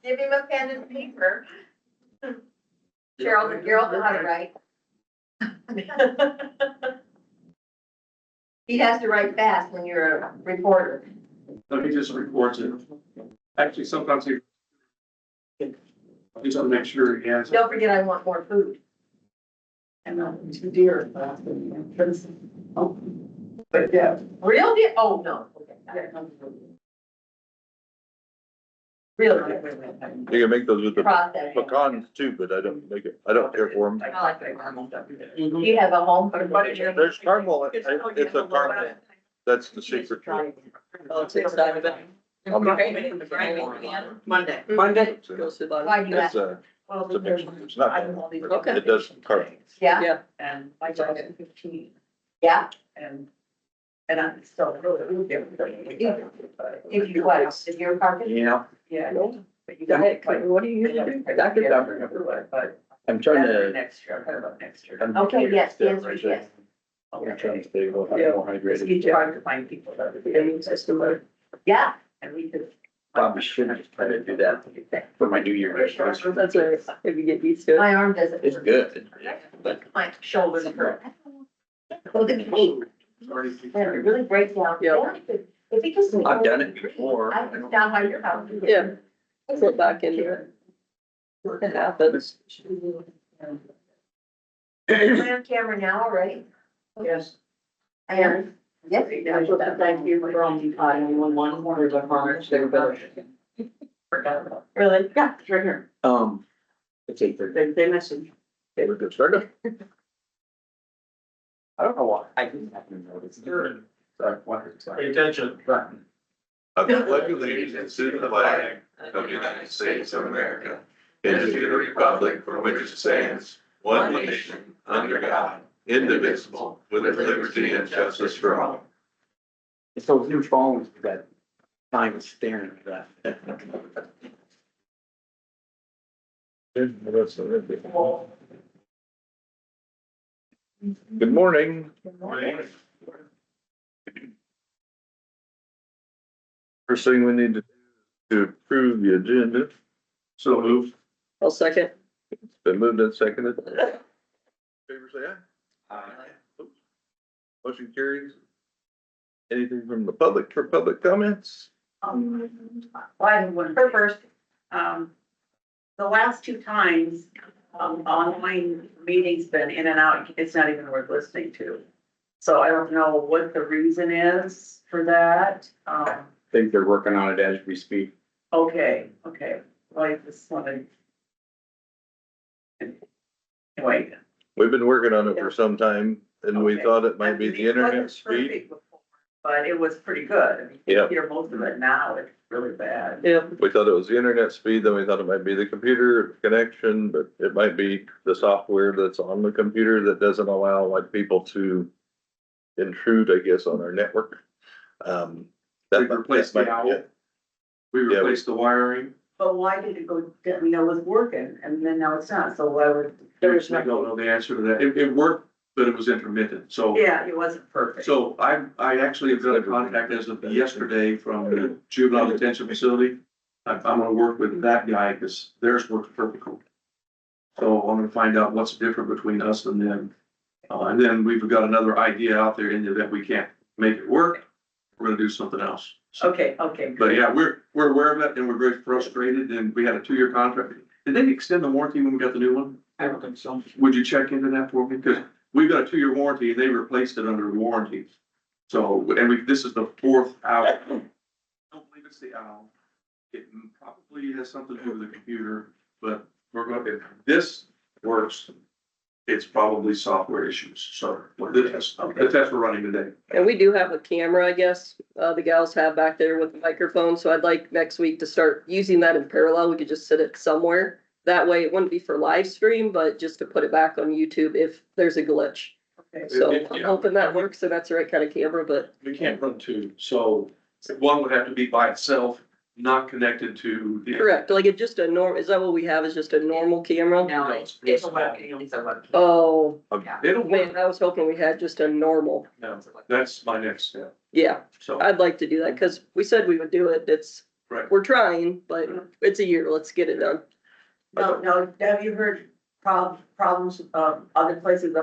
Give him a pen and paper. Cheryl, Gerald know how to write. He has to write fast when you're a reporter. So he just reports it. Actually, sometimes he just to make sure he has. Don't forget, I want more food. And two deer. But yeah. Real deal? Oh, no. Okay. Really? You can make those with the Process. pecans too, but I don't make it, I don't care for them. I like the caramel. Do you have a home? There's caramel, it's a caramel, that's the secret. Oh, it's excited. Monday. Monday. Goes to the Why do you It's ask? it's a mixture, it's not, Okay. it does caramel. Yeah, Yeah. And I got it 15 yeah. and I'm still really different. If you what, if you're parking? Yeah. Yeah. But you Go got ahead, it. what do you usually do? Doctor? But I'm trying to. next year, I've got about next year. Okay, yes, the answer is yes. I'm trying to stay a little Yeah. more It's hydrated. hard to find people that would be Immune system. Yeah, and we could. Probably should just try to do that for my New Year resolution. That's right, if you get used to it. my arm doesn't. It's good. But my shoulders hurt. Look at me. Man, it really breaks down. Yeah. If he just. I've done it before. I was down by your house. Yeah. Slip back into it. It happens. We're on camera now, right? Yes. And, yes. Thank you for all the 911 for the comments, they were better. Forgot about. Really? Yeah, it's right here. It's 8:30. They messaged. Okay, we're good, started. I don't know why. I didn't have to notice. Sorry, Pay attention. I pledge allegiance to the flag of the United States of America, and to the republic for which it stands, one nation, under God, indivisible, with liberty and justice for all. It's those new phones that time is staring at that. Good morning. First thing we need to approve the agenda. So moved. I'll second. It's been moved and seconded. Favor say aye. Oops. Motion carries. Anything from the public for public comments? Well, I have one. Her first. The last two times, online meetings been in and out, it's not even worth listening to. So I don't know what the reason is for that. I think they're working on it as we speak. Okay, well, I just wanted. Anyway. We've been working on it for some time and we Okay. thought it might be the It wasn't internet speed. perfect before, but it was pretty good. I mean, you Yeah. hear most of it now, it's really bad. Yeah. We thought it was the internet speed, then we thought it might be the computer connection, but it might be the software that's on the computer that doesn't allow like people to intrude, I guess, on our network. We replaced the owl. We Yeah, replaced the wiring. But why did it go, I mean, it was working and then now it's not, so why would, there's I don't no. know the answer to that. It worked, but it was intermittent. So, Yeah, it wasn't perfect. so I actually have got a contact as of yesterday from the juvenile detention facility. I'm gonna work with that guy because theirs works perfectly. So I'm gonna find out what's different between us and them. And then we've got another idea out there in the event we can't make it work. We're gonna do something else. So, Okay, but yeah, we're aware of it and we're very frustrated and we had a 2-year contract. Did they extend the warranty when we got the new one? I don't think so. Would you check into that for me? Because we've got a 2-year warranty and they replaced it under warranty. So, and this is the 4th owl. I don't believe it's the owl. It probably has something to do with the computer, but we're going, if this works, it's probably software issues. So the test we're running today. And we do have a camera, I guess, the gals have back there with the microphone, so I'd like next week to start using that in parallel. We could just sit it somewhere. That way it wouldn't be for live stream, but just to put it back on YouTube if there's a glitch. okay. So Yeah. I'm hoping that works and that's the right kind of camera, but We can't run 2. So one would have to be by itself, not connected to the. correct, like it's just a is that what we have, is just a normal camera? No, it's a webcam, it's a webcam. Oh, It'll work. man, I was hoping we had just a normal, No, that's my next step. yeah, So. I'd like to do that, cause we said we would do it, it's Right. we're trying, but it's a year, let's get it done. No, have you heard problems of other places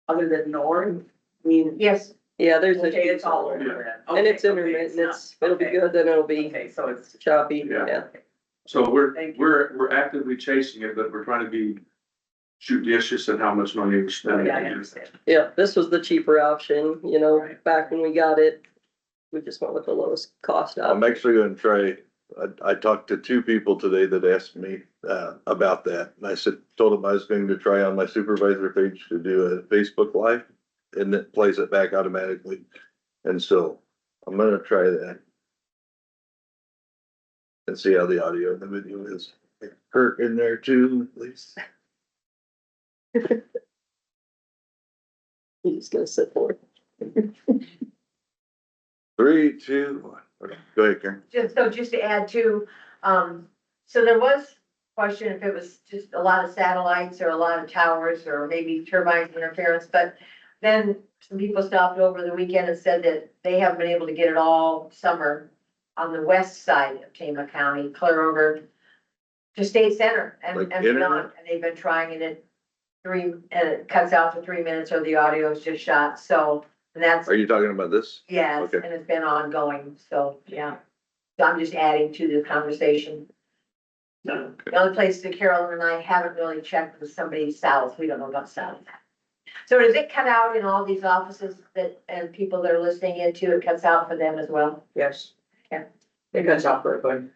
other than North? I mean, Yes, Yeah, there's okay, it's issues all all over over. then. And it's Okay, okay, intermittent, not- it'll be okay, good, then it'll be Okay, so it's. choppy, Yeah. yeah. So Thank you. we're actively chasing it, but we're trying to be judicious in how much money we're spending. Yeah, I understand. Yeah, this was the cheaper option, you know, Right. back when we got it. We just went with the lowest cost I'm option. actually gonna try, I talked to two people today that asked me, about that. And I told them I was going to try on my supervisor page to do a Facebook Live. And it plays it back automatically. And so I'm gonna try that. And see how the audio and the video is. Kirk in there too, at least. He's just gonna sit for it. 3, 2, 1. Go ahead, Karen. just to add to, so there was question if it was just a lot of satellites or a lot of towers or maybe turbines interference, but then some people stopped over the weekend and said that they haven't been able to get it all summer on the west side of Tama County, clear over to State Center and Like beyond, internet? and they've been trying and and it cuts out for 3 minutes or the audio is just shot, so, and that's. Are you talking about this? Yes, Okay. and it's been ongoing, so, yeah. So I'm just adding to the conversation. The only place that Carolyn and I haven't really checked was somebody south, we don't know about south. So does it cut out in all these offices that, and people that are listening into, it cuts out for them as well? Yes. Yeah. It cuts out for everybody.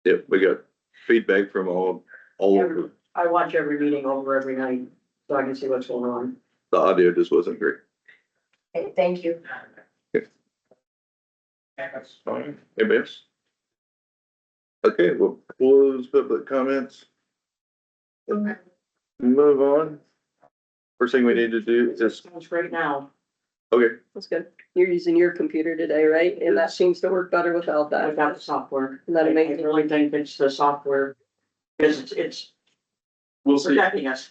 Yep, we got feedback from all over. I watch every meeting over every night, so I can see what's going on. The audio just wasn't great. Okay, thank you. Anybody else? Okay, we'll close public comments. Move on. First thing we need to do is, Sounds great now. okay, That's good. You're using your computer today, right? And that seems to work better without that. Without the software. Isn't that amazing? I really think it's the software, because it's We'll see. protecting us.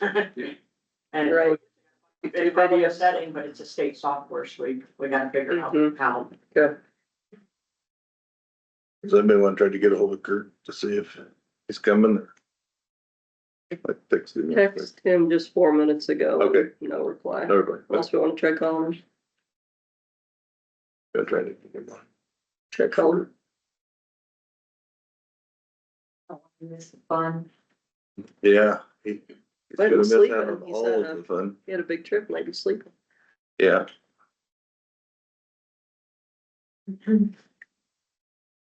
And Right. it's probably a setting, but it's a state software, so we gotta figure out Mhm. how. Good. does anybody want to try to get a hold of Kurt to see if he's coming? I texted him. Text him just 4 minutes ago. Okay. No reply. Everybody, Unless we wanna try calling him. gonna try to get him on. Try calling him. This is fun. Yeah, he's Might gonna be miss sleeping. out on He all said, of the fun. He had a big trip, might be sleeping. Yeah,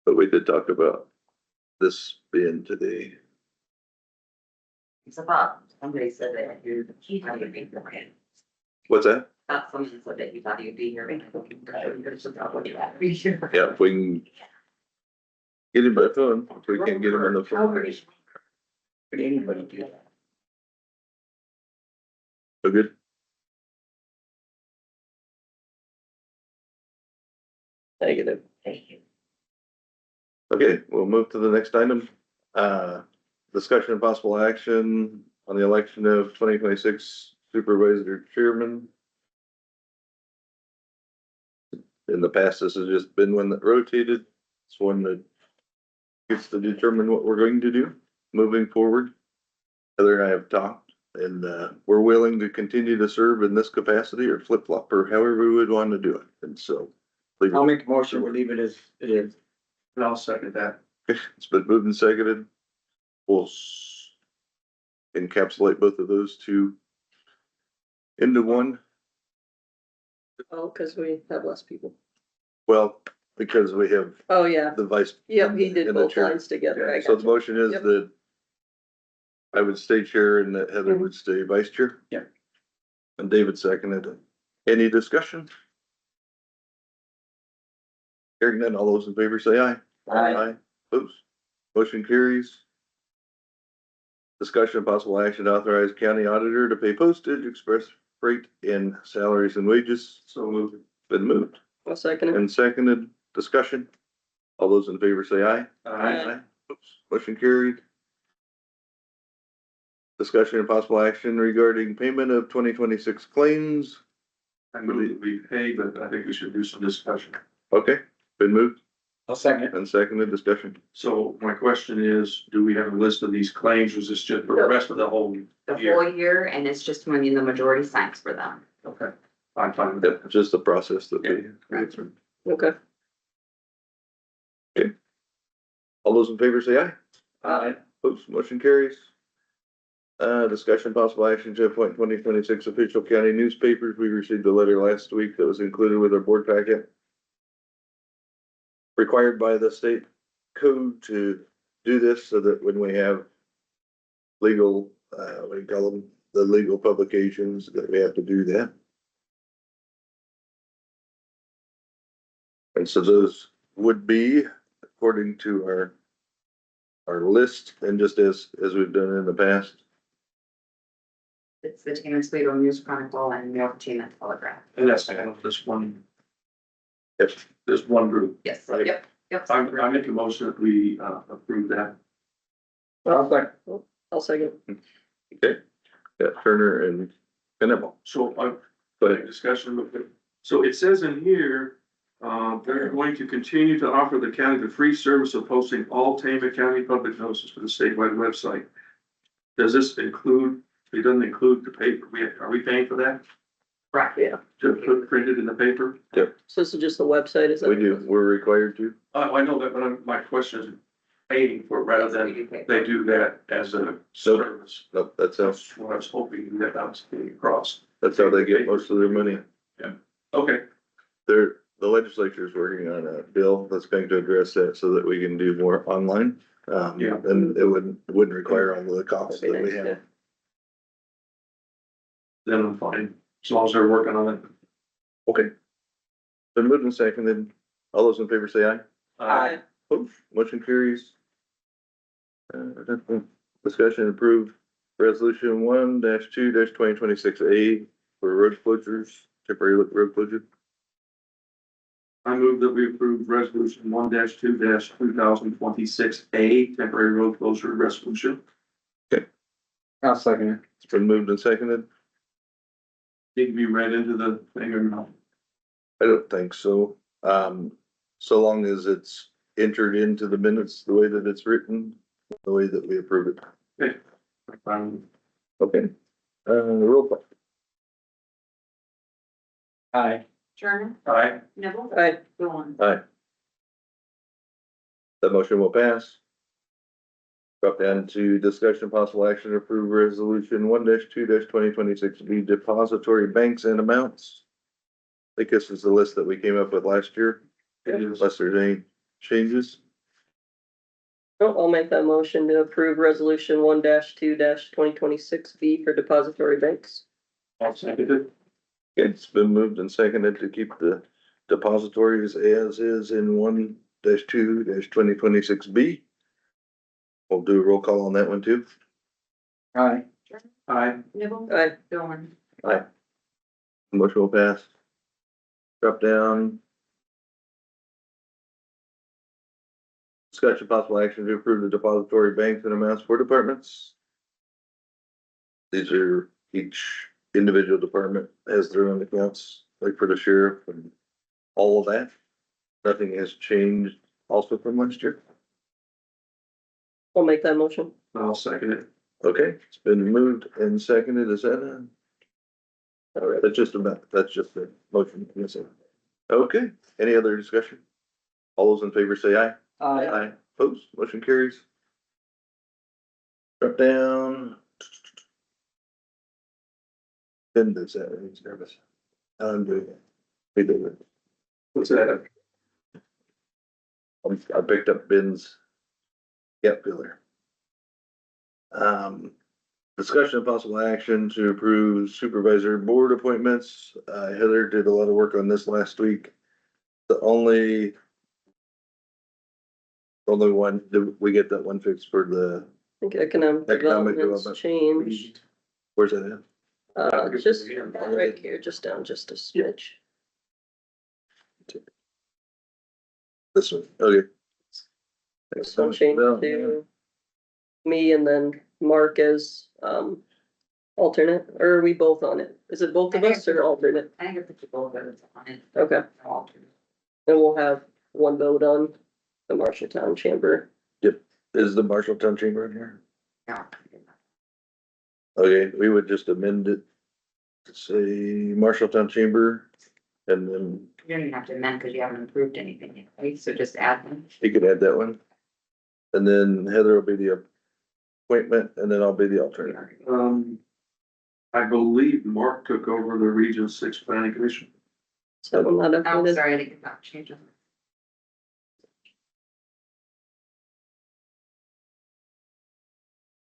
but we did talk about this being today. It's about, somebody said that you thought you'd be here. What's that? Someone said that you thought you'd be here. There's about what you have to be here. Yeah, if we can get him by phone, if we can't get him on the phone. Could anybody do that? So good. Negative. Thank you. Okay, we'll move to the next item. Discussion of possible action on the election of 2026 supervisor chairman. In the past, this has just been one that rotated. It's one that gets to determine what we're going to do moving forward. Heather and I have talked, and we're willing to continue to serve in this capacity or flip flop or however we would want to do it. And so. I'll make a motion, we leave it as it is. And I'll second that. It's been moved and seconded. We'll encapsulate both of those two into one. Oh, cause we have less people. Well, because we have Oh, yeah. the vice. Yep, he did and the both chair. lines together. I So the gotcha. motion is Yep. that I would stay chair and that Heather Mhm. would stay vice chair. Yeah. And David seconded it. Any discussion? Hearing none, all those in favor say aye. Aye. Opposed? Motion carries. Discussion of possible action to authorize county auditor to pay postage, express freight, and salaries and wages. So moved. Been moved I'll second it. and seconded. Discussion. All those in favor say aye. Aye. Oops. Motion carried. Discussion and possible action regarding payment of 2026 claims. I move that we pay, but I think we should do some discussion. Okay, been moved I'll second. And seconded discussion. So my question is, do we have a list of these claims, or is this just for the rest of the whole The year? full year, and it's just when the majority signs for them. Okay, I'm fine with that. Yep, just the process that we go through. Okay. All those in favor say aye. Aye. Oops, motion carries. Discussion possible action to appoint 2026 official county newspapers. We received a letter last week that was included with our board packet. Required by the state code to do this so that when we have legal, we call them the legal publications, that we have to do that. And so those would be according to our list, and just as we've done in the past. It's the Tama Toledo News Chronicle and North Tama Telegraph. And that's kind of this one, Yep. this one group. Yes, Right. yep. I make a motion that we, approve that. I'll second. I'll second. Okay, got Turner and Venable. So I, But discussion with it. So it says in here, they're going to continue to offer the county the free service of posting all Tama County public notices for the statewide website. Does this include, it doesn't include the paper, are we paying for that? Right. Yeah. To put printed in the paper? So this is just the website, is that? we do, we're required to. I know that, but my question is paying for it rather than they do that as a service. Nope, that's That's what I was hoping that I was getting across. how they get most of their money. Okay, The legislature is working on a bill that's going to address that so that we can do more online. Yeah. And it wouldn't require all the costs that we have. then I'm fine, as long as they're working on it. Okay. Been moved and seconded. All those in favor say aye. Aye. Opposed, motion carries. Discussion approved resolution 1-2-2026A for road closures, temporary road closure. I move that we approve resolution 1-2-2026A, temporary road closure resolution. I'll second it. It's been moved and seconded. Need to be read into the thing or not? I don't think so. So long as it's entered into the minutes, the way that it's written, the way that we approve it. Okay, roll call. Aye. Turner, Aye. Nibble, Aye. Dawn. Aye. The motion will pass. Drop down to discussion possible action to approve resolution 1-2-2026B depository banks and amounts. I think this is the list that we came up with last year, It is. unless there's any changes. Oh, I'll make that motion to approve resolution 1-2-2026B for depository banks. I'll second it. It's been moved and seconded to keep the depositories as is in 1-2-2026B. We'll do a roll call on that one too. Aye. Aye. Nibble, Aye. Dawn. Motion will pass. Drop down. Discussion possible action to approve the depository banks and amounts for departments. These are each individual department has their own accounts, like for the sheriff and all of that. Nothing has changed also from last year. I'll make that motion. I'll second it. Okay, it's been moved and seconded. Is that all right, that's just the motion. Yes, sir. Okay, any other discussion? All those in favor say aye. Aye. Aye. Opposed, motion carries. Drop down. Ben does that, he's nervous. I'm doing it. He did it. What's that? I picked up Ben's gap filler. Discussion of possible action to approve supervisor board appointments. Heather did a lot of work on this last week. The only one, did we get that one fixed for the, I think economic Economic development's development. changed. where's that at? Just right here, just down just a smidge. This one, okay. This one changed to me and then Mark as, alternate, or are we both on it? Is it both of us or alternate? I think it's both of us on it. Okay, and we'll have one vote on the Marshalltown Chamber. Is the Marshalltown Chamber in here? No. Okay, we would just amend it to say Marshalltown Chamber, and then You don't even have to amend because you haven't approved anything yet, right? So just add them. you could add that one. And then Heather will be the appointment, and then I'll be the alternate. I believe Mark took over the Region 6 Planning Commission. So I'm not Oh, updated. sorry, I didn't get that change.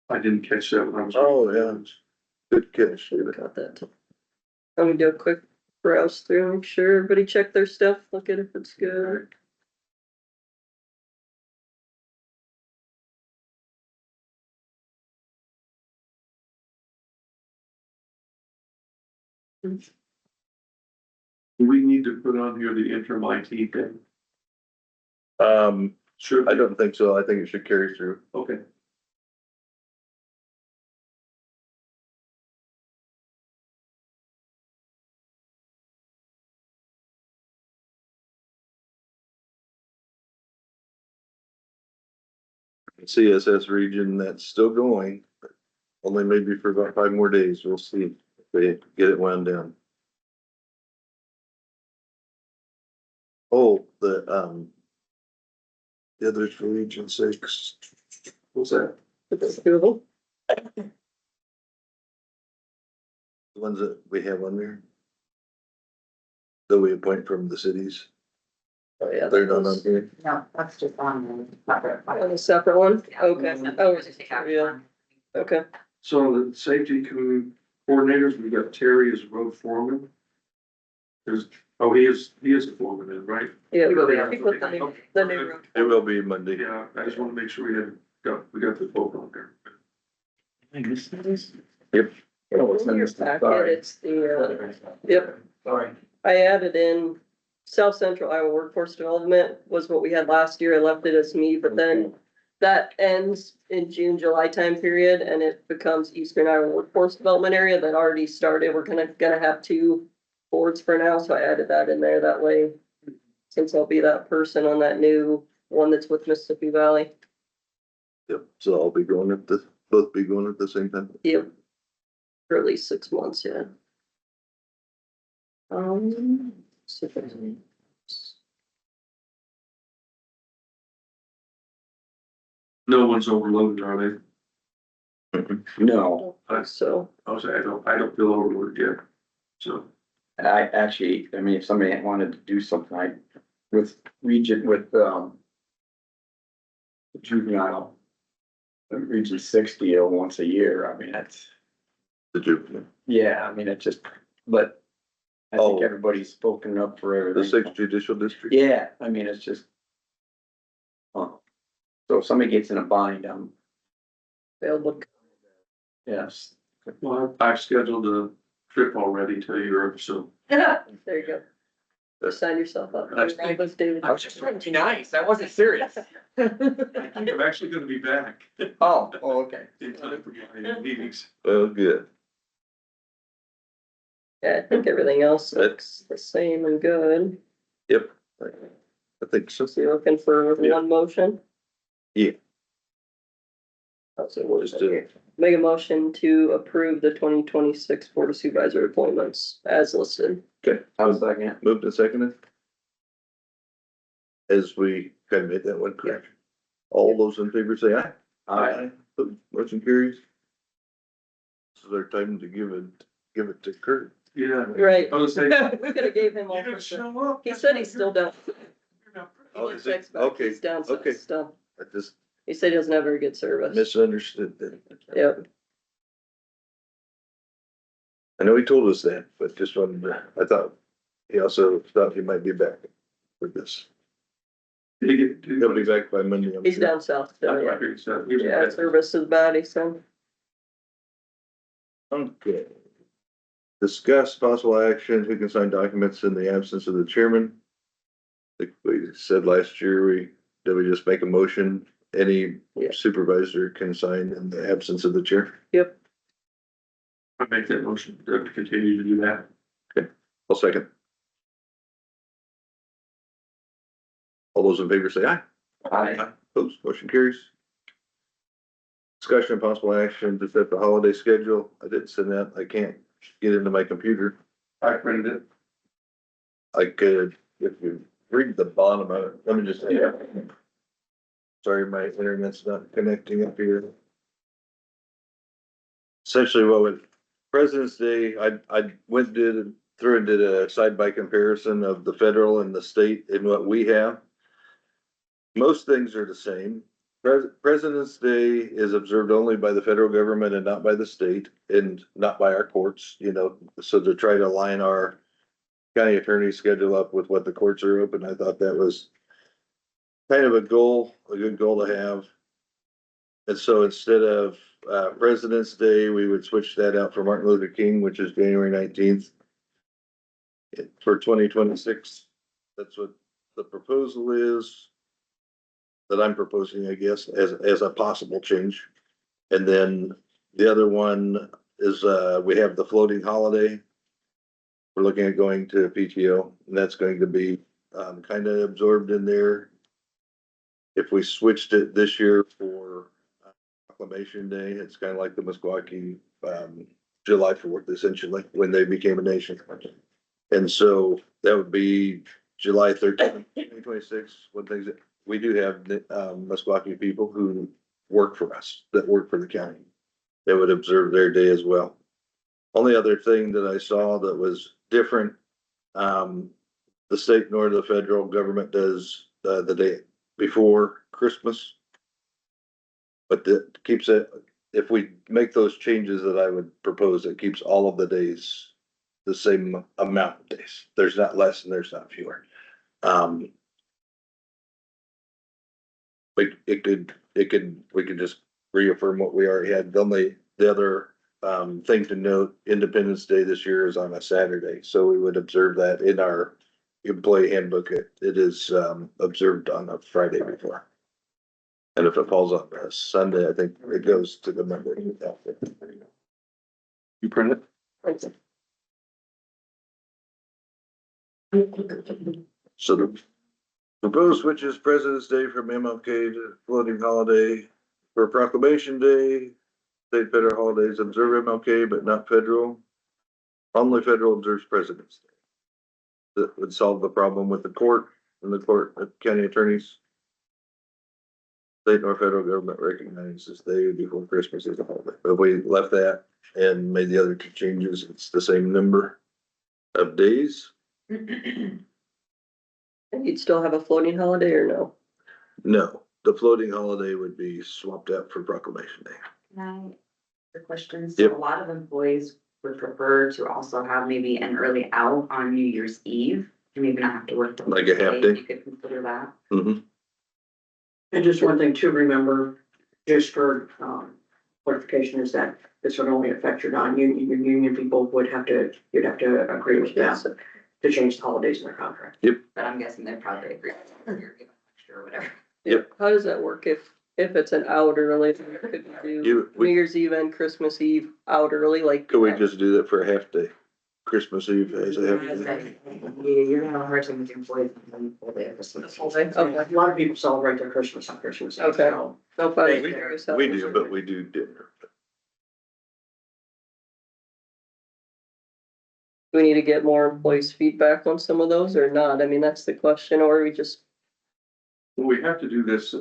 I didn't catch that when I was. Oh, yeah. Good catch, Should've David. got that. I'm gonna do a quick browse through, make sure everybody check their stuff, look at if it's good. Do we need to put on here the interim IT thing? Should, I don't think so. I think it should carry through. okay. CSS region, that's still going, only maybe for about 5 more days. We'll see if they get it wound down. Oh, the other for Region 6. What's that? It's doable. The ones that we have on there. That we appoint from the cities. Oh, yeah. They're that not on was here. No, that's just on the separate file. on a separate one, Yeah. okay, oh, yeah, okay. So the safety coordinators, we've got Terry as road foreman. There's, oh, he is a foreman then, right? Yeah, We will be we put the new road. It will be Monday. Yeah, I just wanna make sure we got the vote on there. I missed this? Yep. Oh, it's In in your this, packet, sorry. it's the, yep, Sorry. I added in South Central Iowa Workforce Development was what we had last year. I left it as me, but then that ends in June, July time period, and it becomes Eastern Iowa Workforce Development Area that already started. We're gonna have 2 boards for now, so I added that in there that way. Since I'll be that person on that new one that's with Mississippi Valley. Yep, so I'll be going both be going at the same time. Yep. For at least 6 months, yeah. See if there's any- No one's overloaded, are they? No, So, I was, I don't feel overloaded yet, so. I actually, I mean, if somebody wanted to do something, with region, with, juvenile, Region 6 deal once a year, I mean, that's, Did you, yeah, I mean, it's just, but I think Oh. everybody's spoken up for the everything. 6th judicial district? Yeah, I mean, it's just. So if somebody gets in a bind, they'll look, yes, Well, I've scheduled a trip already to Europe, so. there you go. Just sign yourself up. Nice. Those David. I was just trying to be nice, I wasn't serious. I think I'm actually gonna be back Oh, okay. in time for my meetings. Well, good. Yeah, I think everything else looks the same and good. Yep. I think so. So you're looking for Yeah. one motion? Yeah. That's it, we'll Just just make a motion to approve the 2026 Board of Supervisor appointments as listed. Okay. How's that again? Moved and seconded. As we kind of made that one correct. All those in favor say aye. Aye. Motion carries. This is our time to give it to Kurt. Yeah. Right. I was We saying. could have gave him all. You didn't show up. He said he's still down. Oh, He is checks it? back. Okay, He's down okay. still. I just He said he doesn't have very good service. misunderstood that. Yep. I know he told us that, but just wanted to, I thought, he also thought he might be back for this. He'll be back by Monday. I'm He's sure. down south still, yeah. Yeah, Yeah. service is bad, he said. Okay. Discuss possible action, who can sign documents in the absence of the chairman. Like we said last year, did we just make a motion? Any Yeah. supervisor can sign in the absence of the chair. Yep. I make that motion to continue to do that. I'll second. All those in favor say aye. Opposed, motion carries. Discussion and possible action to set the holiday schedule. I did send that. I can't get into my computer. I printed it. I could, if you read the bottom of it, let me just. Sorry, my internet's not connecting up here. Essentially what would, President's Day, I went through and did a side by comparison of the federal and the state and what we have. Most things are the same. President's Day is observed only by the federal government and not by the state and not by our courts, you know, so to try to line our county attorney schedule up with what the courts are open, I thought that was kind of a good goal to have. And so instead of President's Day, we would switch that out for Martin Luther King, which is January 19th. For 2026, that's what the proposal is. That I'm proposing, I guess, as a possible change. And then the other one is, we have the floating holiday. We're looking at going to PTO, and that's going to be, kind of absorbed in there. If we switched it this year for Proclamation Day, it's kind of like the Meskwaki, July 4th, essentially, when they became a nation. And so that would be July 13th, 2026, one thing that we do have, Meskwaki people who work for us, that work for the county. They would observe their day as well. Only other thing that I saw that was different, the state nor the federal government does, the day before Christmas. But that keeps it, if we make those changes that I would propose, it keeps all of the days the same amount of days. There's not less and there's not fewer. But we could just reaffirm what we already had. The other thing to note, Independence Day this year is on a Saturday, so we would observe that in our employee handbook. It is observed on a Friday before. And if it falls on a Sunday, I think it goes to the Monday after. You print it? So the proposed switch is President's Day from MLK to floating holiday for Proclamation Day. State federal holidays observe MLK, but not federal. Only federal observes President's Day. That would solve the problem with the court and the court county attorneys. State nor federal government recognizes the day before Christmas as a holiday. But if we left that and made the other two changes, it's the same number of days. And you'd still have a floating holiday or no? No, the floating holiday would be swapped out for Proclamation Day. Now, the question, Yep. so a lot of employees would prefer to also have maybe an early out on New Year's Eve, and maybe not have to work. the Like a half whole day? You could consider that. Mm-hmm. And just one thing to remember, just for, clarification, is that this would only affect your non-union, your union people you'd have to agree with them to change the holidays in their contract. But I'm guessing they'd probably agree, if you're giving extra or whatever. Yep. How does that work if it's an out early? Could we do New Year's Eve and Christmas Eve out early, like? Could we just do that for a half day? Christmas Eve as a half day? You're gonna have a hard time with your employees on the full day of Christmas. Full day? Okay. A lot of people celebrate their Christmas on Christmas Eve. Okay. so No, fine. We do, but we do dinner. Do we need to get more employees' feedback on some of those or not? I mean, that's the question, or we just, We have to do this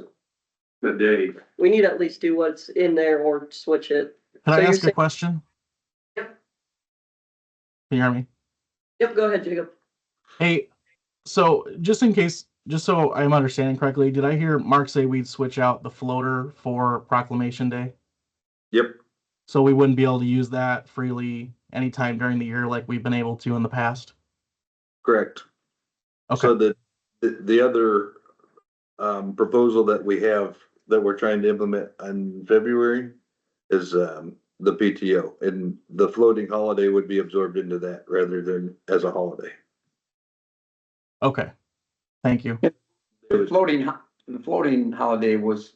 today. we need to at least do what's in there or switch it. Can So I you're ask a saying- question? Yep. Can you hear me? Yep, go ahead, Jacob. Hey, so just in case, just so I'm understanding correctly, did I hear Mark say we'd switch out the floater for Proclamation Day? Yep, So we wouldn't be able to use that freely anytime during the year like we've been able to in the past? correct. Okay, So the other proposal that we have that we're trying to implement in February is the PTO, and the floating holiday would be absorbed into that rather than as a holiday. okay. Thank you. The floating holiday was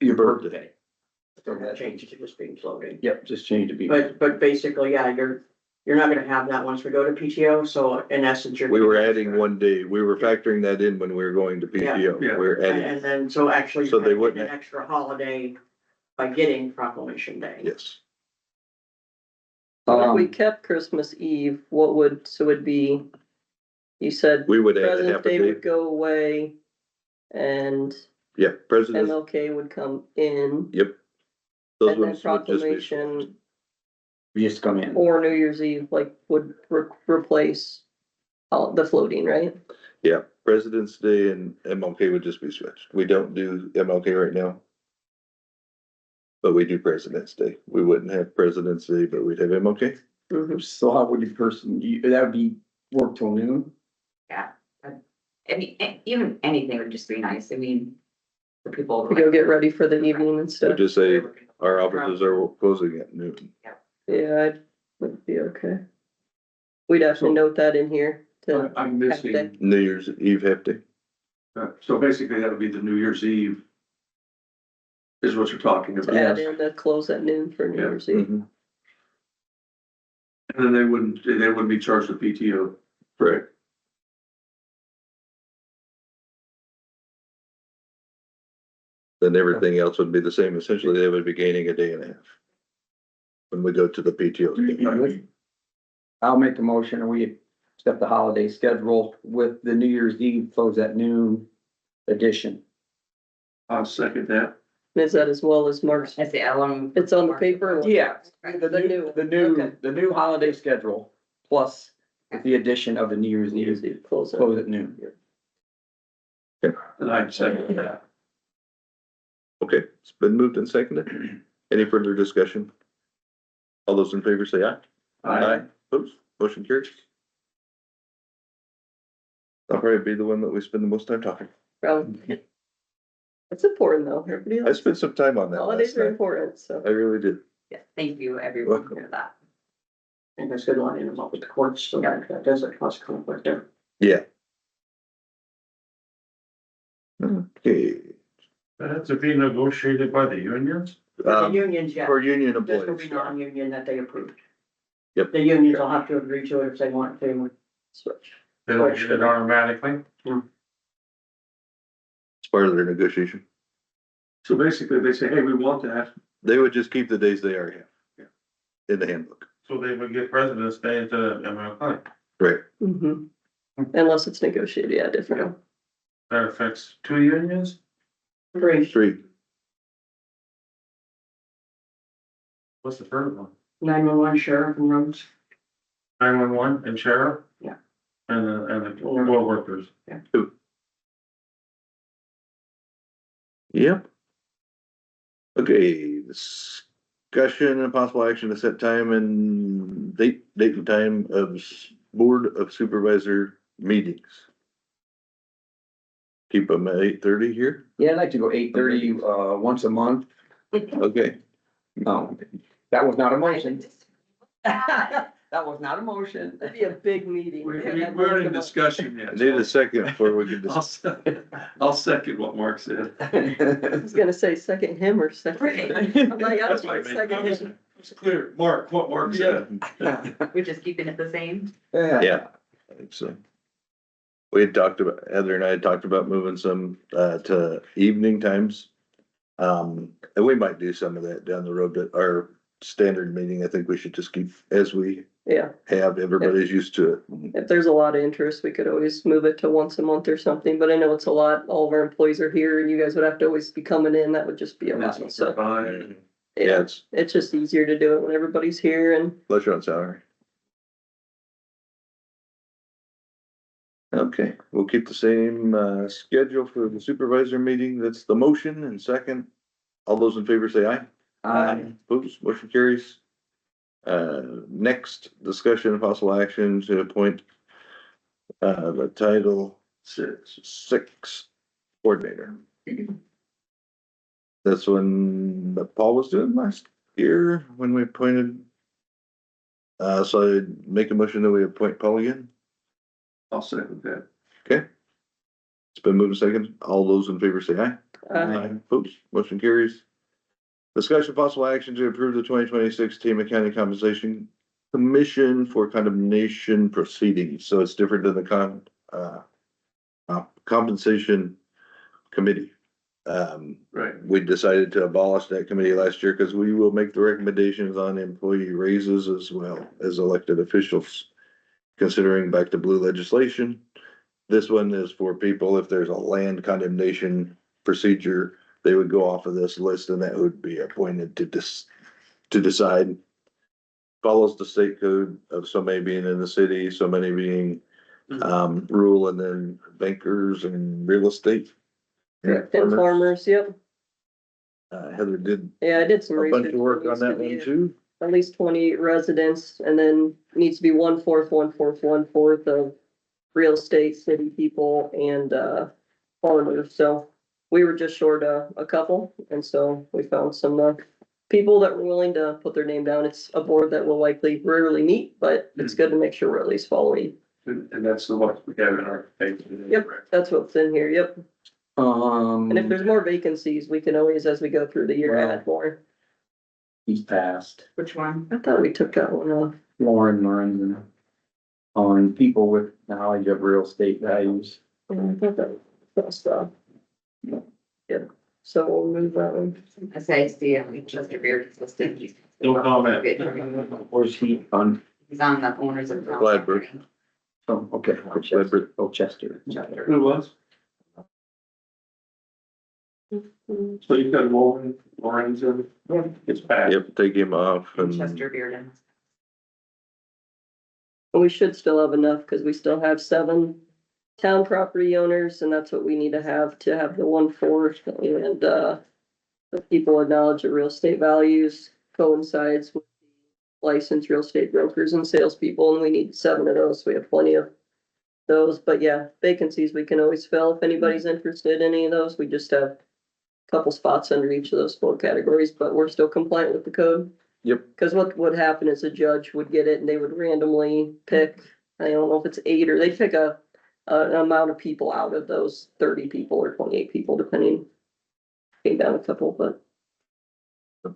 your birthday. they're gonna change it to just being floating. Yep, just change to be. But basically, yeah, you're not gonna have that once we go to PTO, so in essence, you're. We were adding one day. We were factoring that in when we were going to PTO. Yeah. We're adding, And then, so actually. So they you're wouldn't- getting an extra holiday by getting proclamation day. yes. What if we kept Christmas Eve, what would, so it'd be, you said We would add a President's half a Day day. would go away and Yeah, President's, MLK would come in, yep. Those and then ones would just be. proclamation We just come in. or New Year's Eve, like, would replace all the floating, right? Yeah, President's Day and MLK would just be switched. We don't do MLK right now. But we do President's Day. We wouldn't have President's Day, but we'd have MLK. Mhm. So how would that would be work till noon? I mean, even anything would just be nice. I mean, for people. We go get ready for the evening and We stuff. just say our offices are closing at noon. Yeah, I would be okay. We'd have to note that in here to, I'm missing, New Year's Eve half day. so basically that would be the New Year's Eve. Is what you're talking to about. add in the close at noon for New Yeah. Year's Eve. Mhm. And then they wouldn't be charged with PTO. Correct. Then everything else would be the same. Essentially, they would be gaining a day and a half. When we go to the PTO. I'll make the motion and we accept the holiday schedule with the New Year's Eve close at noon edition. I'll second that. Is that as well as Mark's? I say along. It's on the paper? or what? Yeah, The new. Okay. the new holiday schedule plus with the addition of the New Year's New Year's Eve Eve close at. close at noon. And I'd second that. Okay, it's been moved and seconded. Any further discussion? All those in favor say aye. Oops, motion carries. I'll probably be the one that we spend the most time talking. Probably. It's important though. Everybody I else, spent some time on that holidays last are night. important, so. I really did. Yes, thank you, everyone, Welcome. for that. And that's good line in about with the courts, so that doesn't cause conflict there. Yeah. Okay, That's to be negotiated by the unions? The unions, yeah. for union This will employees. be non-union that they approved. Yep. The unions will have to agree to it if they want to. Switch. They don't get it automatically? It's part of their negotiation. So basically they say, hey, we want that. They would just keep the days they already have. Yeah. In the handbook. So they would get President's Day instead of MLK. Right. Mm-hmm. Unless it's negotiated, yeah, different. That affects 2 unions? Three, 3. What's the third one? 911 sheriff and roads. 911 and sheriff? Yeah. And the poll workers. Yep. Okay, discussion and possible action to set time and date and time of Board of Supervisor meetings. Keep them at 8:30 here, Yeah, I'd like to go 8:30, once a month. okay? No, that was not a motion. That was not a motion. It'd be a big meeting. We're in discussion I yet. need a second before we can discuss. I'll second what Mark said. I was gonna say second him or second. I'm like, I That's don't why I think made- second him. It's clear, Mark, what Mark said. We're just keeping it the same. Yeah, I think so. We had talked about, Heather and I had talked about moving some, to evening times. And we might do some of that down the road, but our standard meeting, I think we should just keep as we Yeah, have, everybody's used to it. if there's a lot of interest, we could always move it to once a month or something, but I know it's a lot. All of our employees are here and you guys would have to always be coming in. That would just be a lot, so. Fine. Yeah, It's just easier to do it when everybody's here and unless you're on salary. Okay, we'll keep the same, schedule for the supervisor meeting. That's the motion and second. All those in favor say aye. Opposed, motion carries. Next discussion of possible action to appoint the Title Six coordinator. That's when Paul was doing last year when we appointed. So I'd make a motion that we appoint Paul again. I'll second that. Okay. It's been moved second. All those in favor say aye. Opposed, motion carries. Discussion possible action to approve the 2026 Tama County compensation Commission for condemnation proceedings, so it's different than the compensation committee. Right. We decided to abolish that committee last year because we will make the recommendations on employee raises as well as elected officials. Considering back to blue legislation, this one is for people, if there's a land condemnation procedure, they would go off of this list and that would be appointed to decide. Follows the state code of so many being in the city, so many being rural, and then bankers and real estate. Correct, and farmers, yep. Heather did Yeah, I did some a research. bunch of work on that one too. At least 20 residents, and then needs to be 1/4, 1/4, 1/4 of real estate, city people, and, farmers, so we were just short a couple, and so we found some, people that were willing to put their name down. It's a board that will likely rarely meet, but it's good to make sure we're at least following. And that's the one we have in our. Yep, that's what's in here, yep. And if there's more vacancies, we can always, as we go through the year, add more. He's passed. Which one? I thought we took that one off. Lauren Lorenzen. On people with knowledge of real estate values. I thought that was off. Yeah, so we'll move that one. I say, I see, Chester Beard is listed. No comment. Where's he on? He's on the owners of. Gladbrook. Oh, okay. Gladbrook. Oh, Chester. Who was? So you got Lauren's in, it's bad. Yep, take him off and Chester Beard. We should still have enough, cause we still have 7 town property owners, and that's what we need to have the 1/4, and, the people with knowledge of real estate values coincides with licensed real estate brokers and salespeople, and we need 7 of those, we have plenty of those, but yeah, vacancies we can always fill, if anybody's interested in any of those, we just have a couple spots under each of those 4 categories, but we're still compliant with the code. Yep. Cause what would happen is a judge would get it and they would randomly pick, I don't know if it's 8 or they pick an amount of people out of those 30 people or 28 people, depending. Came down a couple, but So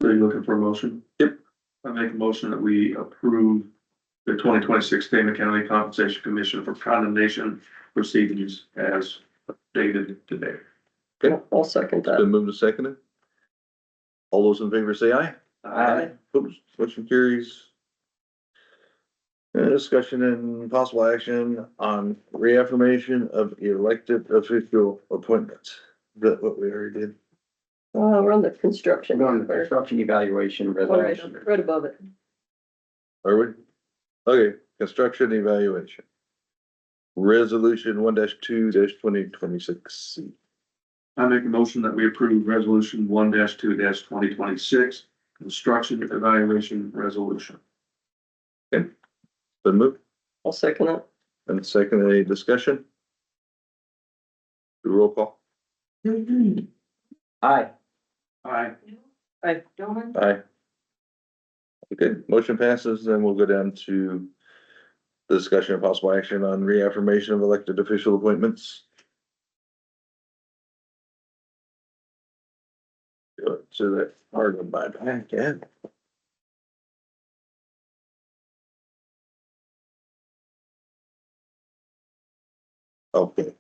you're looking for a motion? Yep. I make a motion that we approve the 2026 Tama County Compensation Commission for condemnation proceedings as dated today. I'll second it's that. been moved to seconded. All those in favor say aye. Aye. Oops, motion carries. Discussion and possible action on reaffirmation of elected official appointments. Is that what we already did? We're on the construction. We're going to construction evaluation Right resolution. right above it. Are we? Okay, construction evaluation. Resolution 1-2-2026. I make a motion that we approve resolution 1-2-2026, construction evaluation resolution. Been moved I'll second it. and second, any discussion? Roll call. Aye. Aye. Dolan? Aye. Okay, motion passes, then we'll go down to the discussion of possible action on reaffirmation of elected official appointments. Go to that part of my back, yeah. Okay,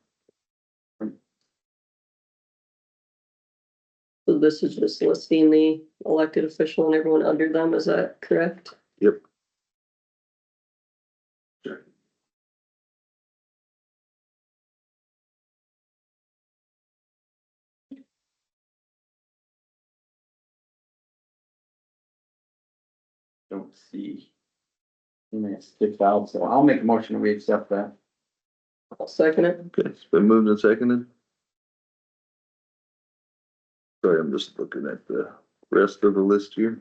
So this is just listing the elected official and everyone under them, is that correct? yep. Don't see. And it sticks out, so I'll make a motion, we accept that. I'll second it. Okay, it's been moved and seconded. Sorry, I'm just looking at the rest of the list here.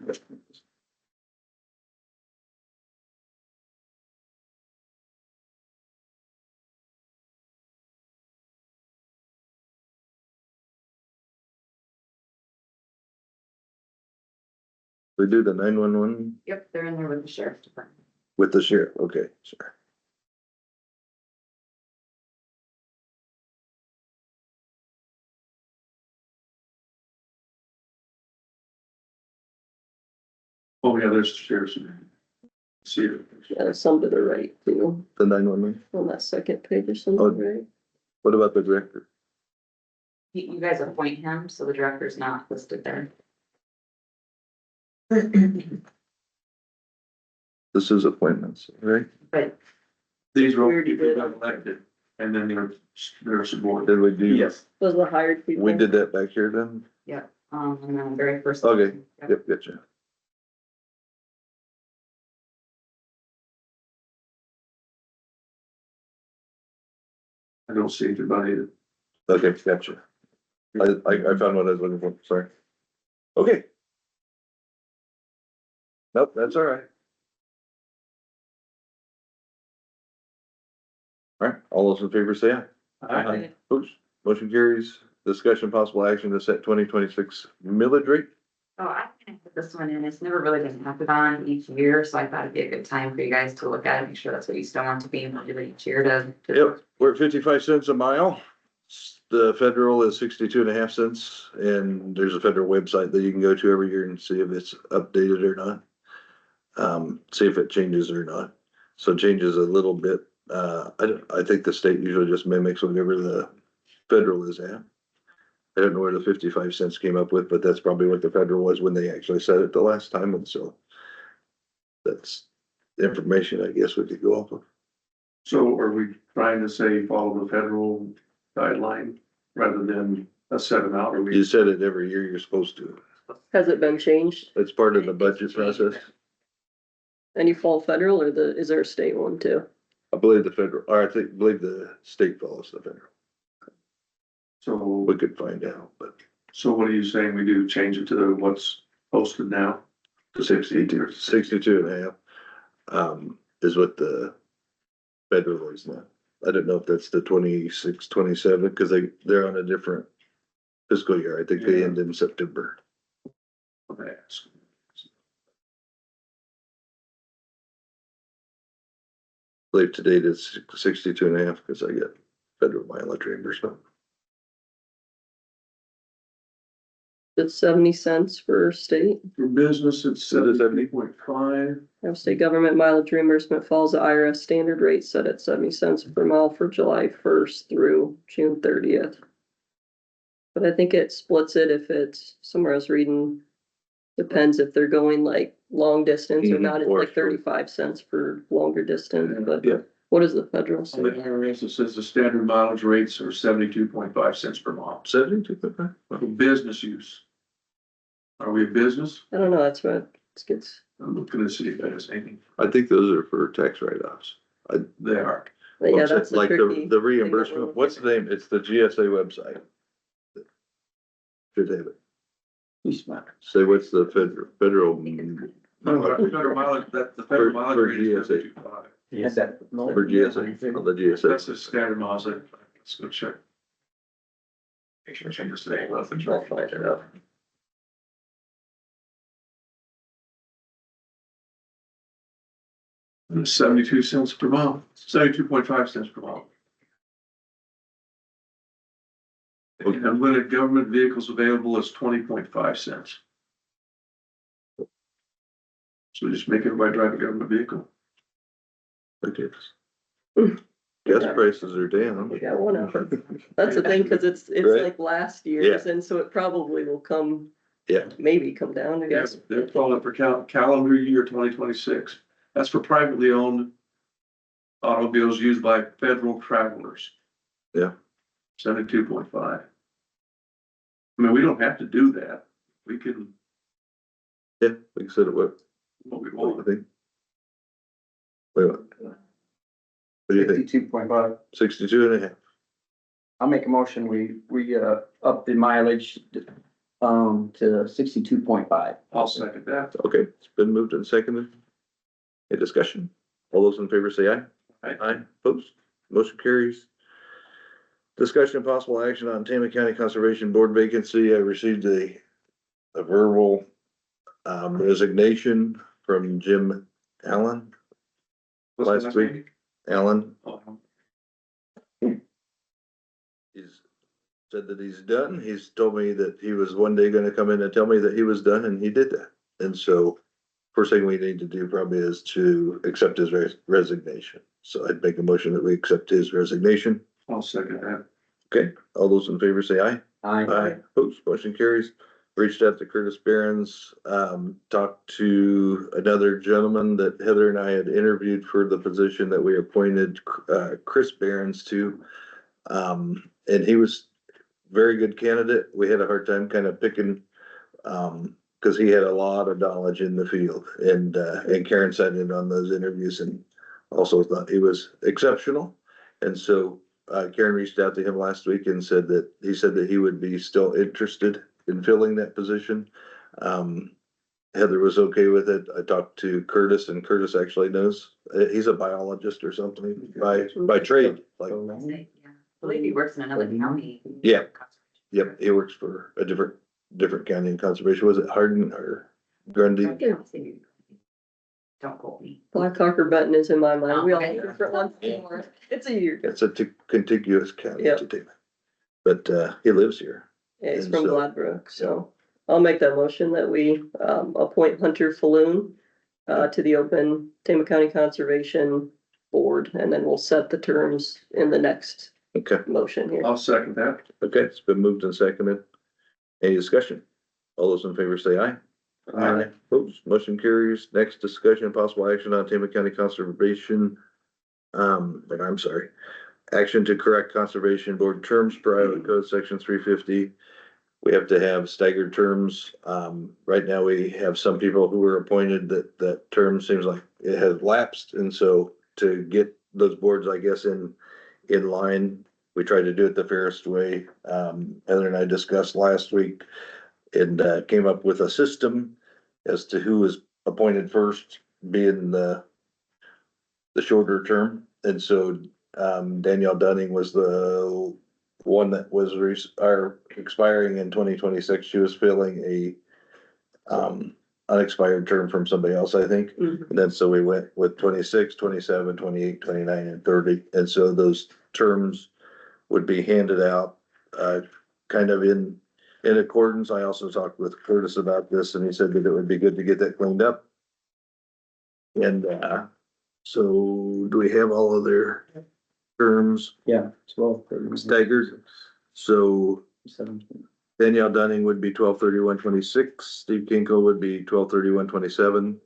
We do the 911 Yep, they're in there with the sheriff's department. with the sheriff, okay, sure. Oh, yeah, there's the sheriff's. See it. Yeah, some to the right, too, The 911. on that second page or Oh. something, right? What about the director? You guys appoint him, so the director's not listed there. This is appointments, right? But These are all Where did people it- that got elected, and then they're subordinate. Did we do? Yes. Was the hired people? We did that back here then? and then very first. Okay. Yep. Yep, gotcha. I don't see anybody that. Okay, gotcha. I found what I was looking for, sorry. Okay. Nope, that's all right. All right, all those in favor say aye. Aye. Oops, motion carries. Discussion possible action to set 2026 millage rate. Oh, I can put this one in. It's never really been acted on each year, so I thought it'd be a good time for you guys to look at it, make sure that's what you still want to be, and we'll do it each year to. Yep, we're at 55 cents a mile. The federal is 62.5 cents, and there's a federal website that you can go to every year and see if it's updated or not. See if it changes or not. So it changes a little bit. I think the state usually just mimics whatever the federal is at. I don't know where the 55 cents came up with, but that's probably what the federal was when they actually said it the last time, and so that's the information I guess we could go off of. So are we trying to say follow the federal guideline rather than a set amount, or we? You said it every year you're supposed to. Has it been changed? It's part of the budget process. And you fall federal or is there a state one too? I believe the federal, or believe the state follows the federal. So, We could find out, but so what are you saying we do? Change it to what's posted now? the 62.5, is what the federal is now. I don't know if that's the 26, 27, because they're on a different fiscal year. I think they Yeah. end in September. Okay. I believe to date it's 62.5 because I get federal mileage reimbursement. It's 70 cents for state. For business, it's Set at 70. 70.5. Now, state government mileage reimbursement follows the IRS standard rate set at 70 cents per mile for July 1st through June 30th. But I think it splits it if it's, somewhere I was reading, depends if they're going like long distance or not, it's Or like 35 cents for longer distance, but Yeah. what does the federal On say? the IRS, it says the standard mileage rates are 72.5 cents per mile 72.5? for business use. Are we a business? I don't know, that's what it gets, I'm looking to see if that is anything. I think those are for tax write-offs. They are. but yeah, that's the Like tricky. the reimbursement, what's the name? It's the GSA website. Should have it. He's smart. Say what's the federal. No, the federal mileage, that, the federal For mileage rate is GSA. 72.5. Yes, that. For GSA, on the That's GSA. the standard miles. Let's go check. Make sure I change this thing. I'll find it out. And 72 cents per mile, 72.5 cents per mile. And unlimited government vehicles available is 20.5 cents. So just make everybody drive a government vehicle. Okay. Gas prices are down. We got one of them. That's the thing, cause it's Right. like last year's, and so it probably will come. Yeah. Maybe come down, I guess. Yes, they're calling it for calendar year 2026. That's for privately owned automobiles used by federal travelers. Yeah. 72.5. I mean, we don't have to do that. We can, Yeah, like I said, what what we do you want. think? Wait, what do you think? 52.5. 62.5. I'll make a motion, we up the mileage, to 62.5. I'll second that. Okay, it's been moved and seconded. Any discussion? All those in favor say aye. Aye. Opposed? Motion carries. Discussion and possible action on Tama County Conservation Board vacancy. I received a verbal resignation from Jim Allen. What's the Last last week. name? Allen, Oh, he's said that he's done. He's told me that he was one day gonna come in and tell me that he was done, and he did that. And so first thing we need to do probably is to accept his resignation. So I'd make a motion that we accept his resignation. I'll second that. Okay, all those in favor say aye. Aye. Opposed, motion carries. Reached out to Curtis Behrens, talked to another gentleman that Heather and I had interviewed for the position that we appointed, Chris Behrens to. And he was very good candidate. We had a hard time kind of picking, cause he had a lot of knowledge in the field, and Karen sat in on those interviews and also thought he was exceptional. And so, Karen reached out to him last week and said that he would be still interested in filling that position. Heather was okay with it. I talked to Curtis, and Curtis actually knows, he's a biologist or something by trade, like, Yeah. I believe he works in another county. Yeah. yep, he works for a different county in conservation. Was it Hardin or Grundy? Don't quote me. Blackhawk or Benton is in my mind. We all Okay. have different ones. It's a year. It's a contiguous county Yep. to Tama. But, he lives here. Yeah, he's And from so- Gladbrook, so I'll make that motion that we, appoint Hunter Falloon, to the open Tama County Conservation Board, and then we'll set the terms in the next Okay, motion here. I'll second that. okay, it's been moved and seconded. Any discussion? All those in favor say aye. Opposed, motion carries. Next discussion, possible action on Tama County Conservation. I'm sorry. Action to correct Conservation Board terms per Iowa Code Section 350. We have to have staggered terms. Right now we have some people who were appointed that term seems like it has lapsed. And so to get those boards, I guess, in line, we tried to do it the fairest way. Heather and I discussed last week and came up with a system as to who was appointed first, being the shorter term. And so Danielle Dunning was the one that was expiring in 2026. She was filling a unexpired term from somebody else, I think. Mhm. And then so we went with 26, 27, 28, 29, and 30. And so those terms would be handed out, kind of in accordance. I also talked with Curtis about this, and he said that it would be good to get that cleaned up. And, so do we have all of their terms Yeah, 12. staggered? So 17. Danielle Dunning would be 12/31/26. Steve Kinkle would be 12/31/27.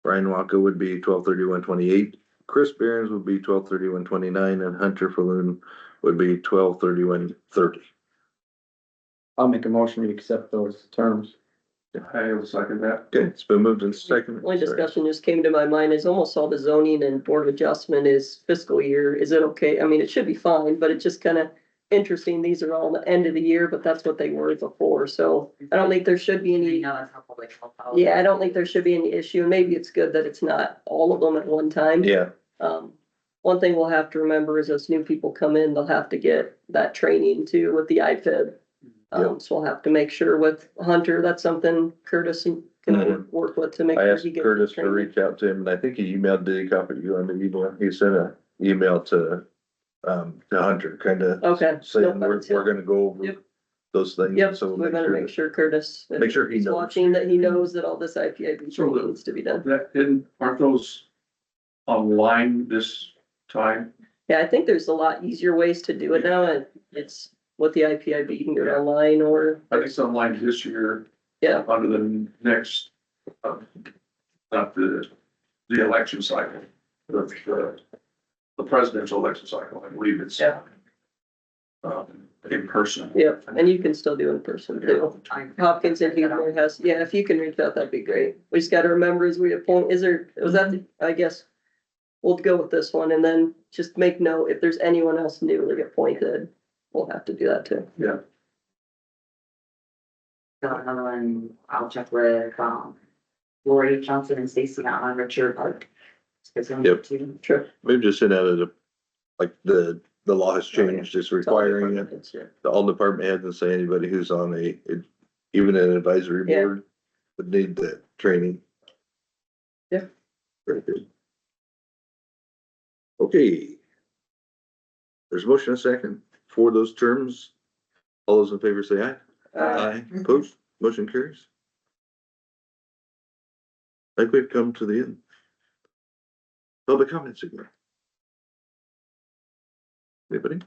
Brian Waka would be 12/31/28. Chris Behrens would be 12/31/29, and Hunter Falloon would be 12/31/30. I'll make a motion to accept those terms. I will second that. Okay, it's been moved and seconded. Only Sorry. discussion just came to my mind is almost all the zoning and board of adjustment is fiscal year. Is it okay? I mean, it should be fine, but it's just kind of interesting. These are all the end of the year, but that's what they were before. So I don't think there should be I any, know that's how public health. policy- yeah, I don't think there should be any issue. And maybe it's good that it's not all of them at one time. Yeah, One thing we'll have to remember is as new people come in, they'll have to get that training too with the iPad. So we'll have to make sure with Hunter, that's something Curtis can work with to make I sure asked he gets. Curtis to training. reach out to him, and I think he emailed, did he copy you on the email? He sent an email to Hunter, kind of Okay. saying Nope, we're that's it. gonna go over Yep. those things. Yep, So we better make sure Curtis. if Make sure he he's knows. Watching that he knows that all this IPIB So training the- needs to be done. Aren't those online this time? Yeah, I think there's a lot easier ways to do it now, and it's with the IPIB, you can do it online or, I think it's online this year. yeah, Under the next, not the election cycle, the presidential election cycle, I believe it's. Yeah. In person. yep, and you can still do in person too. Hopkins and Huebner has, yeah, if you can reach out, that'd be great. We just gotta remember as we appoint, was that, I guess. We'll go with this one and then just make note, if there's anyone else newly appointed, we'll have to do that too. Got another one, I'll check with, Lori Johnson and Stacy on Richard Park. Yep. Sure. Maybe just send out like the law has changed, it's requiring it. Yeah. All department heads and say anybody who's on even an advisory Yeah. board would need the training. Yeah. Very good. Okay. There's a motion and a second for those terms. All those in favor say aye. Aye. Opposed, motion carries. I think we've come to the end. Public comments again. Anybody?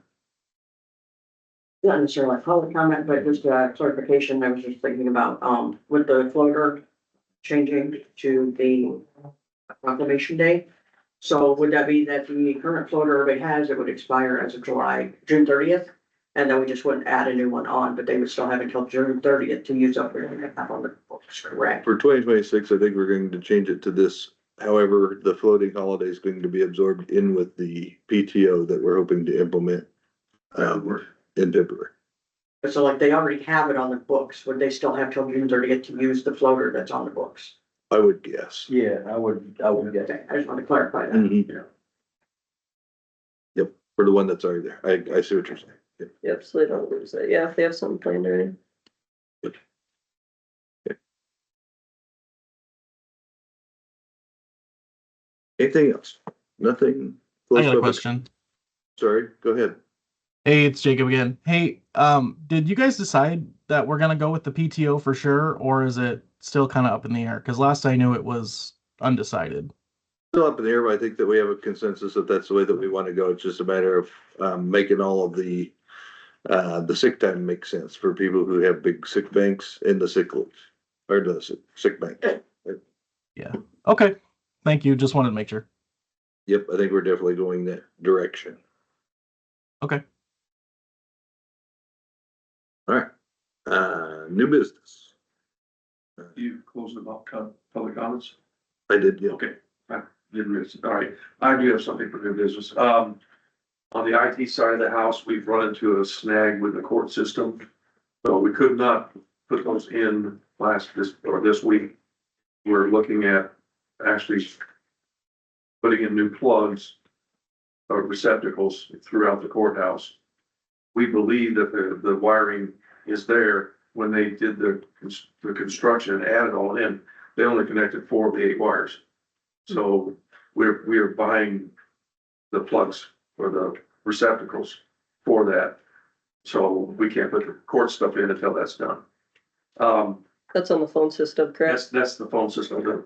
Not necessarily a public comment, but just a clarification. I was just thinking about, with the floater changing to the proclamation day. So would that be that the current floater everybody has, it would expire as of June 30th? And then we just wouldn't add a new one on, but they would still have until June 30th to use up their have on the books, correct? For 2026, I think we're going to change it to this. However, the floating holiday is going to be absorbed in with the PTO that we're hoping to implement in February. So like they already have it on the books, would they still have till June 30th to use the floater that's on the books? I would guess. Yeah, I would get Okay, I just want to clarify that. Mhm. Yep, for the one that's already there. I see what you're saying. Yep. Yep, so they don't lose it. Yeah, if they have something planned already. Anything else? Nothing? I got a Close public- question. Sorry, go ahead. Hey, it's Jacob again. Hey, did you guys decide that we're gonna go with the PTO for sure, or is it still kind of up in the air? Because last I knew it was undecided. Still up in the air, but I think that we have a consensus that that's the way that we want to go. It's just a matter of making all of the sick time make sense for people who have big sick banks in the sick leave or the sick bank. Okay, thank you. Just wanted to make sure. Yep, I think we're definitely going that direction. Okay. All right, new business. You closing about public comments? I did, yeah. Okay, I didn't miss it. All right, I do have something for new business. On the IT side of the house, we've run into a snag with the court system. So we could not put those in this week. We're looking at actually putting in new plugs or receptacles throughout the courthouse. We believe that the wiring is there. When they did the construction and added all in, they only connected 4 of the 8 wires. So we are buying the plugs or the receptacles for that. So we can't put the court stuff in until that's done. That's on the phone system, correct? That's the phone system.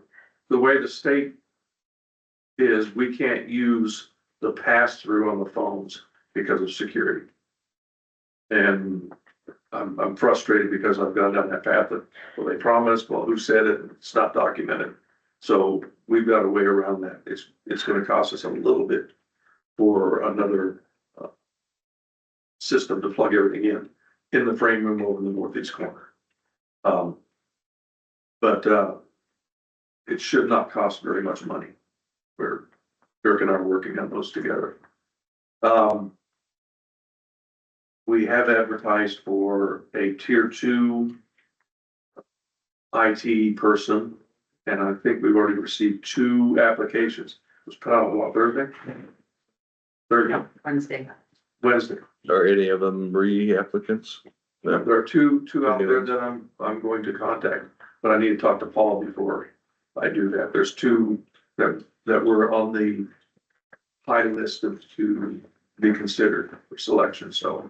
The way the state is, we can't use the pass-through on the phones because of security. And I'm frustrated because I've gone down that path of, well, they promised, well, who said it? It's not documented. So we've got a way around that. It's gonna cost us a little bit for another system to plug everything in the frame room over in the northeast corner. But it should not cost very much money. Dirk and I are working on those together. We have advertised for a tier 2 IT person, and I think we've already received 2 applications. It was put out on what, Thursday? Wednesday. Are any of them re-applicants? There are two out there that I'm going to contact, but I need to talk to Paul before I do that. There's 2 that were on the high list to be considered for selection, so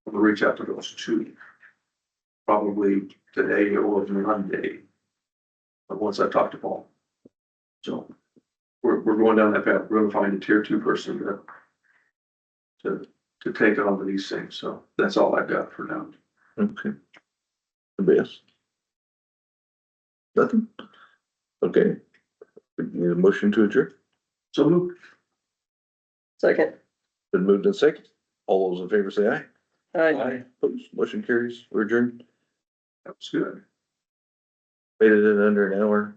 I'm gonna reach out to those 2. Probably today or Monday. But once I talk to Paul. So we're going down that path. We're gonna find a tier 2 person to take on these things. So that's all I've got for now. Okay. Anybody else? Nothing? Okay. We need a motion to adjourn. So Luke, Second. Been moved in second. All those in favor say aye. Aye. Opposed, motion carries. We're adjourned. that was good. Made it in under an hour.